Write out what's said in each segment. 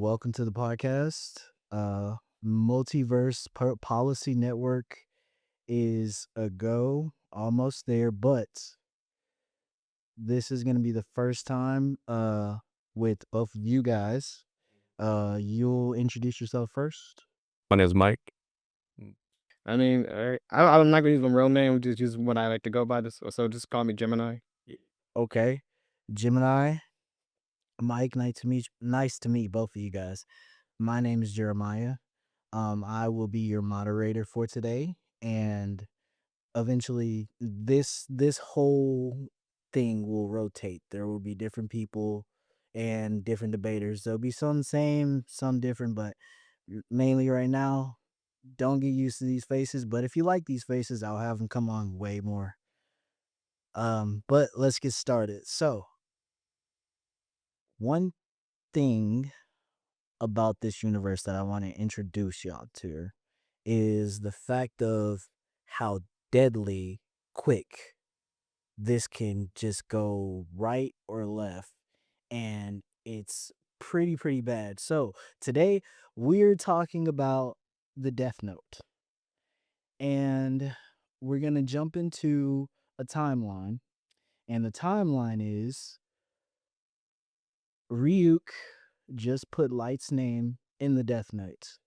welcome to the podcast. Multiverse Policy Network is a go, almost there, but this is going to be the first time with both of you guys. You'll introduce yourself first. My name's Mike. I mean, I'm not gonna use my real name, just use what I like to go by. So just call me Gemini. Okay. Gemini, Mike, nice to meet both of you guys. My name is Jeremiah. I will be your moderator for today, and eventually this whole thing will rotate. There will be different people and different debaters. There'll be some same, some different, but mainly right now, don't get used to these faces. But if you like these faces, I'll have them come on way more. But let's get started. So, one thing about this universe that I want to introduce y'all to is the fact of how deadly quick this can just go right or left, and it's pretty bad. So today we're talking about the Death Note, and we're gonna jump into a timeline, and the timeline is Ryuk just put Light's name in the Death Notes.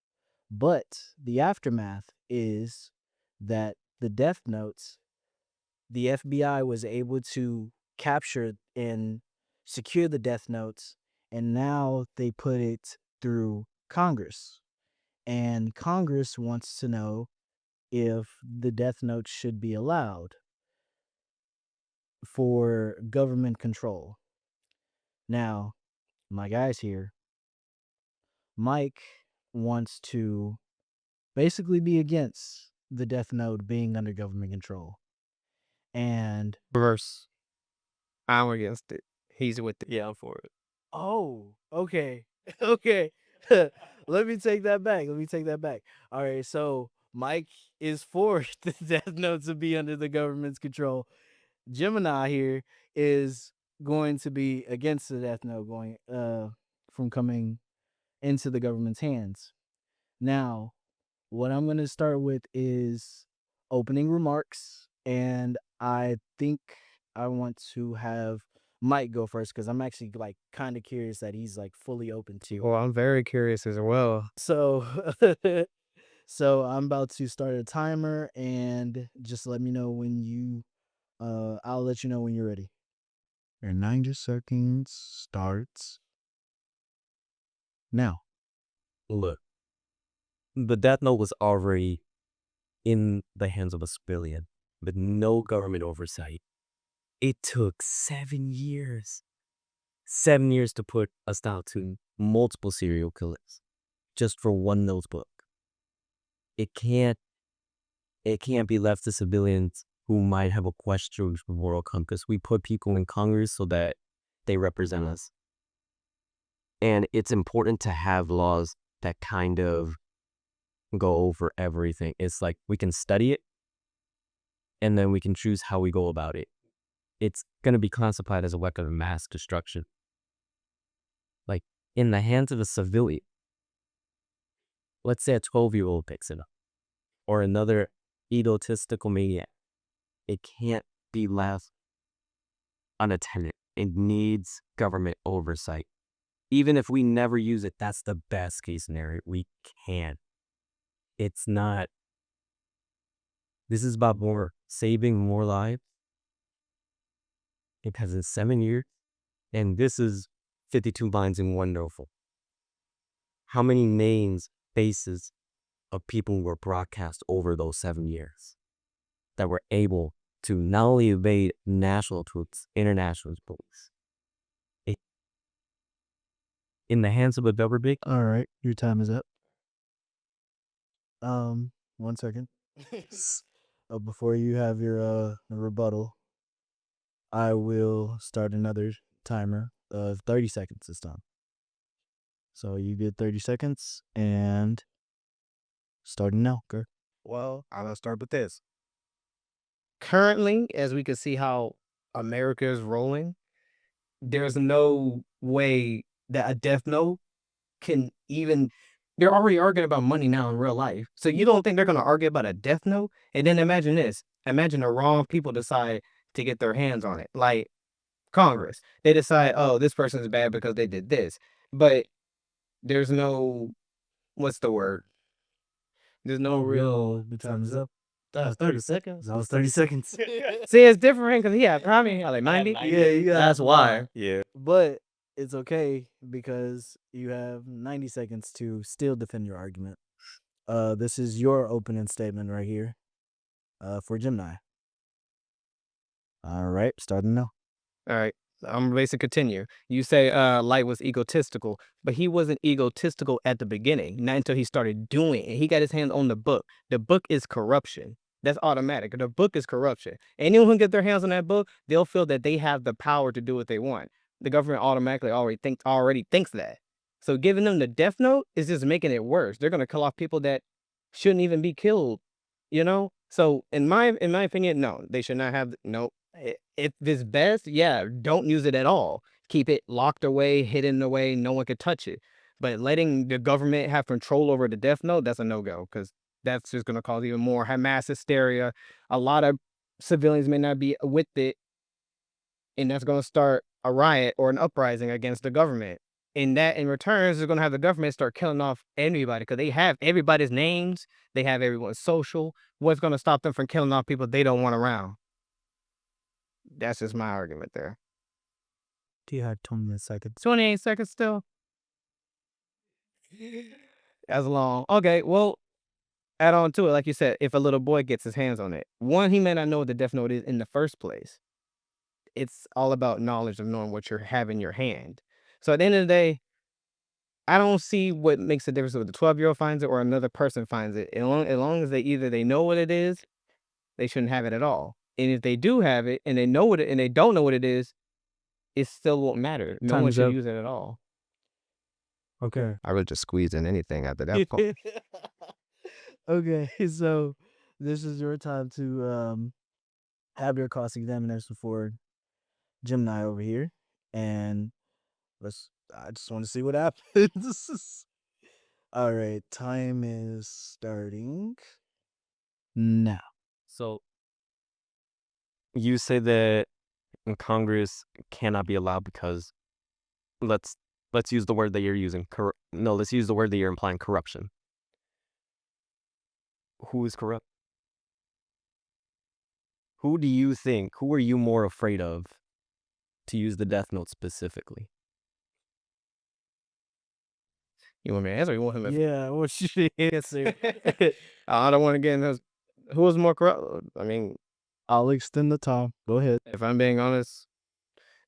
But the aftermath is that the Death Notes, the FBI was able to capture and secure the Death Notes, and now they put it through Congress. And Congress wants to know if the Death Notes should be allowed for government control. Now, my guys here, Mike wants to basically be against the Death Note being under government control. And Reverse. I'm against it. He's with it. Yeah, I'm for it. oh, okay. Okay. Let me take that back. All right, so Mike is for the Death Note to be under the government's control. Gemini here is going to be against the Death Note going from coming into the government's hands. Now, what I'm going to start with is opening remarks, and I think I want to have Mike go first because I'm actually like kind of curious that he's like fully open to. Well, I'm very curious as well. So, so I'm about to start a timer, and just let me know when you. I'll let you know when you're ready. Your 90 seconds starts now. Look, the Death Note was already in the hands of a civilian with no government oversight. It took 7 years. 7 years to put a stop to multiple serial killers just for one notebook. It can't be left to civilians who might have a questionable moral compass. We put people in Congress so that they represent us. And it's important to have laws that kind of go over everything. It's like we can study it and then we can choose how we go about it. It's going to be classified as a weapon of mass destruction. Like in the hands of a civilian, let's say a 12-year-old picks it up, or another egotistical maniac. It can't be left unattended. It needs government oversight. Even if we never use it, that's the best case scenario. We can. It's not. This is about saving more lives. Because in 7 years, and this is 52 lines in one novel. How many names, faces of people were broadcast over those 7 years that were able to not only evade national troops, international troops? In the hands of a government. All right, your time is up. 1 second. Before you have your rebuttal, I will start another timer of 30 seconds this time. So you get 30 seconds and starting now, girl. Well, I'll start with this. Currently, as we can see how America is rolling, there's no way that a Death Note can even. They're already arguing about money now in real life. So you don't think they're gonna argue about a death note? And then imagine this. Imagine the wrong people decide to get their hands on it. Like Congress. They decide, oh, this person is bad because they did this. But there's no, what's the word? There's no real. The time is up. That was 30 seconds. That was 30 seconds. See, it's different because how many? Like 90? Yeah, you got That's why. Yeah. But it's okay because you have 90 seconds to still defend your argument. This is your opening statement right here. For Gemini. All right, starting now. All right. I'm basically continue. You say Light was egotistical, but he wasn't egotistical at the beginning, not until he started doing it. He got his hands on the book. The book is corruption. That's automatic. The book is corruption. Anyone who get their hands on that book, they'll feel that they have the power to do what they want. The government automatically already thinks that. So giving them the death note is just making it worse. They're gonna kill off people that shouldn't even be killed. So in my opinion, no, they should not have. No, if it's best, yeah, don't use it at all. Keep it locked away, hidden away, no one could touch it. But letting the government have control over the death note, that's a no-go, because that's just going to cause even more mass hysteria. A lot of civilians may not be with it, and that's going to start a riot or an uprising against the government. And that, in return, is going to have the government start killing off everybody, because they have everybody's names, they have everyone's social. What's going to stop them from killing off people they don't want around? That's just my argument there. You had 20 seconds. 28 seconds still. That's long. Okay, well, add on to it. Like you said, if a little boy gets his hands on it, one, he may not know what the death note is in the first place. It's all about knowledge of knowing what you have in your hand. So at the end of the day, I don't see what makes a difference if the 12-year-old finds it or another person finds it. As long as they know what it is, they shouldn't have it at all. And if they do have it and they know what it and they don't know what it is, it still won't matter. No one Time's should up. use it at all. Okay. I would just squeeze in anything after that point. Okay, so this is your time to have your cross examination for Gemini over here, and I just want to see what happens. All right, time is starting now. So you say that Congress cannot be allowed because let's use the word that you're using. Let's use the word that you're implying, corruption. Who is corrupt? Who do you think? Who are you more afraid of, to use the death note specifically? You want me to answer? Or you want him to? Yeah, I want you to answer. I don't want to get in those. Who was more corrupt? I mean, I'll extend the time. Go ahead. if I'm being honest,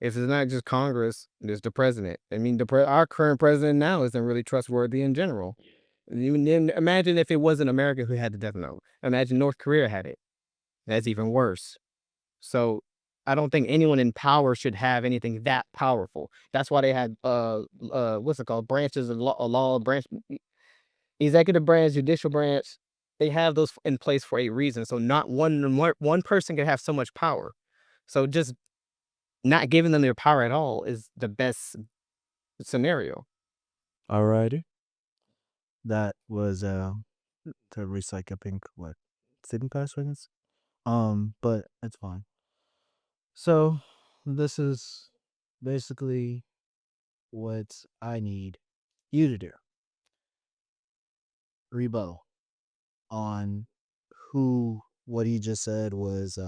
if it's not just Congress, there's the president. I mean, our current president now isn't really trustworthy in general. Imagine if it wasn't America who had the death note. Imagine North Korea had it. That's even worse. So I don't think anyone in power should have anything that powerful. That's why they had what's it called? Branches of law branch, executive branch, judicial branch. They have those in place for a reason. So not one person can have so much power. So just not giving them their power at all is the best scenario. Alrighty. That was to recycle pink 75 seconds? But it's fine. So this is basically what I need you to do. Rebuttal on what he just said was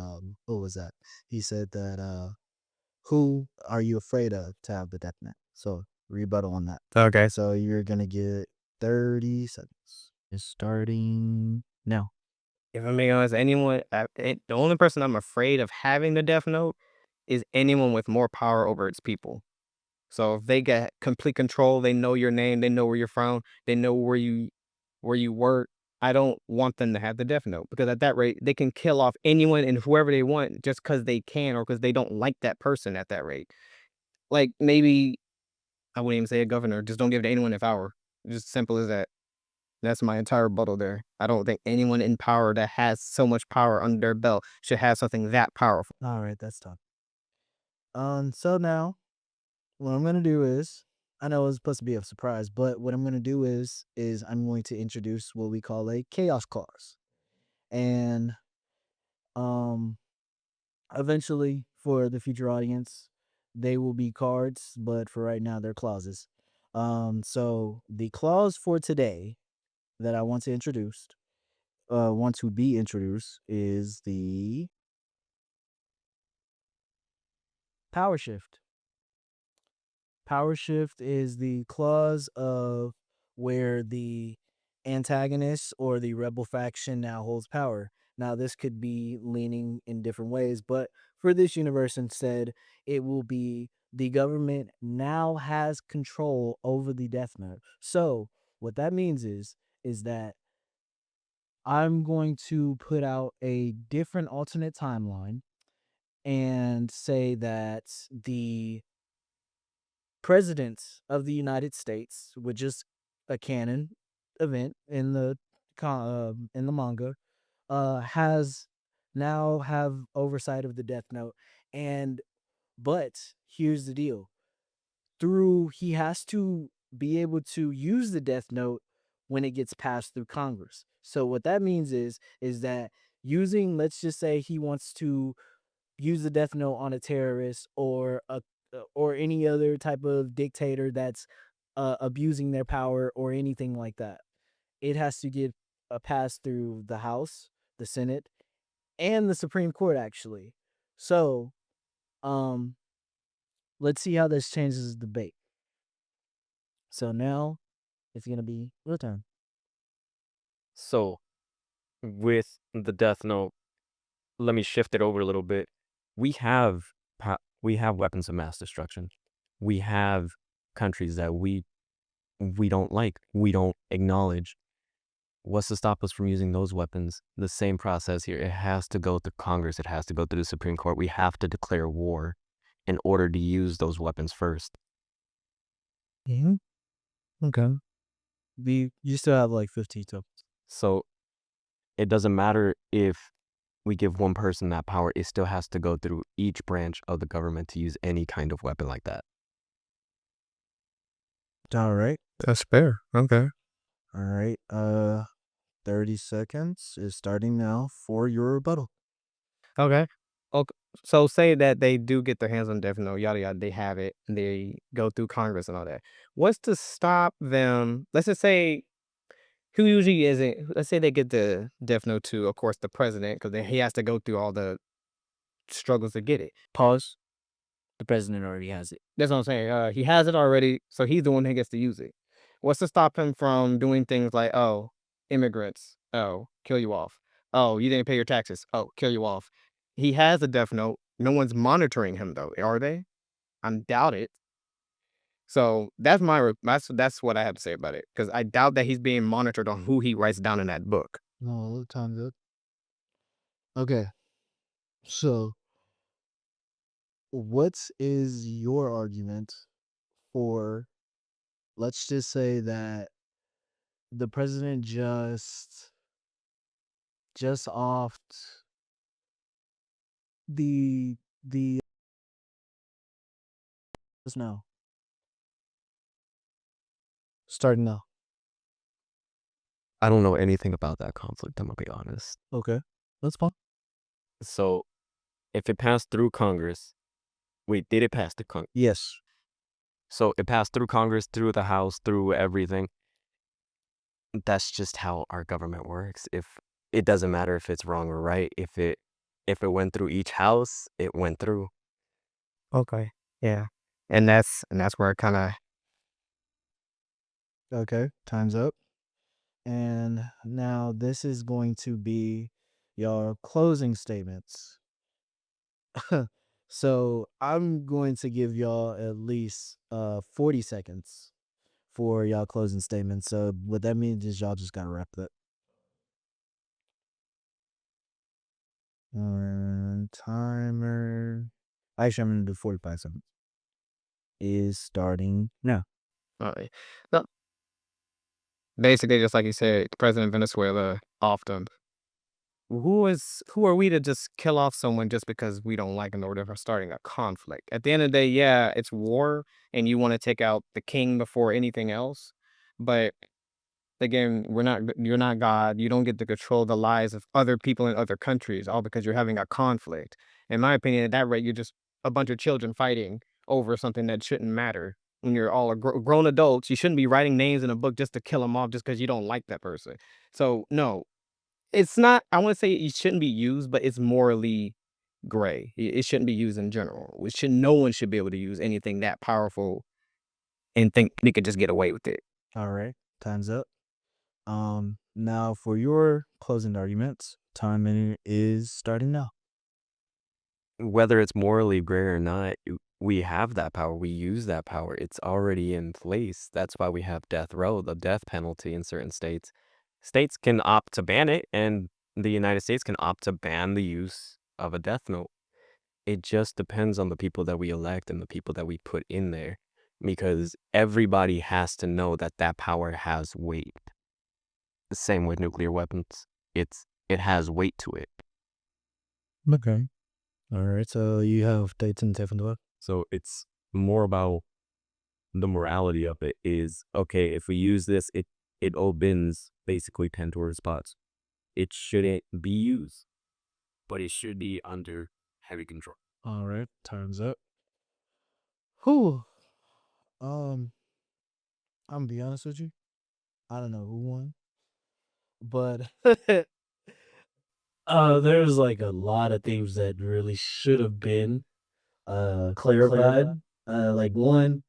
what was that? He said that who are you afraid of to have the death net? So rebuttal on that. Okay. So you're gonna get 30 seconds. It's starting now. If I'm being honest, the only person I'm afraid of having the death note is anyone with more power over its people. So if they get complete control, they know your name, they know where you're from, they know where you work. I don't want them to have the death note, because at that rate, they can kill off anyone and whoever they want just because they can, or because they don't like that person at that rate. Like, maybe I wouldn't even say a governor, just don't give it to anyone in power. Just simple as that. That's my entire rebuttal there. I don't think anyone in power that has so much power under their belt should have something that powerful. All right, that's tough. So now what I'm gonna do is I know it's supposed to be a surprise, but what I'm going to do is I'm going to introduce what we call a chaos clause. And um eventually for the future audience, they will be cards, but for right now they're clauses. So the clause for today that I want to be introduced is the power shift. Power shift is the clause of where the antagonist or the rebel faction now holds power. Now, this could be leaning in different ways, but for this universe instead, it will be the government now has control over the Death Note. So, what that means is that I'm going to put out a different alternate timeline and say that the president of the United States, which is a canon event in the in the manga, has now have oversight of the Death Note. And but here's the deal: through he has to be able to use the Death Note when it gets passed through Congress. So what that means is that using, let's just say he wants to use the death note on a terrorist or any other type of dictator that's abusing their power or anything like that. It has to get passed through the House, the Senate, and the Supreme Court actually. So, um, let's see how this changes the debate. So now it's gonna be your turn. So, with the Death Note, let me shift it over a little bit. We have we have weapons of mass destruction. We have countries that we don't like, we don't acknowledge. What's to stop us from using those weapons? The same process here. It has to go through Congress. It has to go through the Supreme Court. We have to declare war in order to use those weapons first. Yeah. Okay. You still have like 15 tokens. So it doesn't matter if we give one person that power, it still has to go through each branch of the government to use any kind of weapon like that. All right. That's fair. Okay. All right. 30 seconds is starting now for your rebuttal. Okay. Okay. So say that they do get their hands on Death Note, yada yada, they have it, and they go through Congress and all that. What's to stop them? Let's just say who usually isn't. Let's say they get the Death Note to, of course, the president, because he has to go through all the struggles to get it. Pause. The president already has it. That's what I'm saying. He has it already, so he's the one who gets to use it. What's to stop him from doing things like, oh, immigrants, oh, kill you off. Oh, you didn't pay your taxes. Oh, kill you off. He has a death note. No one's monitoring him though, are they? I doubt it. So that's that's what I have to say about it. Because I doubt that he's being monitored on who he writes down in that book. No, time's up. Okay. So, what is your argument for, let's just say that the president just offed the just now. Starting now. I don't know anything about that conflict, I'm gonna be honest. Okay. That's fine. So if it passed through Congress, wait, did it pass through Congress? Yes. So it passed through Congress, through the House, through everything. That's just how our government works. If it doesn't matter if it's wrong or right, if it went through each house, it went through. Okay. Yeah. And that's where it kind of Okay. Time's up. And now this is going to be your closing statements. So I'm going to give y'all at least 40 seconds for y'all closing statements. So what that means is y'all just gotta wrap that. Timer. Actually, I'm gonna do 45 seconds. Is starting now. no, basically just like you said, President of Venezuela off them. who are we to just kill off someone just because we don't like them or they're starting a conflict? At the end of the day, yeah, it's war and you want to take out the king before anything else. But again, you're not God. You don't get to control the lives of other people in other countries, all because you're having a conflict. In my opinion, at that rate, you're just a bunch of children fighting over something that shouldn't matter. When you're all grown adults, you shouldn't be writing names in a book just to kill them off just because you don't like that person. So no, it's not. I want to say it shouldn't be used, but it's morally gray. It shouldn't be used in general. No one should be able to use anything that powerful and think they could just get away with it. All right, time's up. Now for your closing arguments, time is starting now. Whether it's morally gray or not, we have that power. We use that power. It's already in place. That's why we have death row, the death penalty in certain states. States can opt to ban it, and the United States can opt to ban the use of a death note. It just depends on the people that we elect and the people that we put in there, because everybody has to know that that power has weight. The same with nuclear weapons. It has weight to it. Okay. All right, so you have dates and Tiffany. So it's more about the morality of it is, okay, if we use this, it opens basically Pandora's box. It shouldn't be used, but it should be under heavy control. All right, time's up. Whew. I'm gonna be honest with you. I don't know who won, but there's like a lot of things that really should have been clarified. Like one,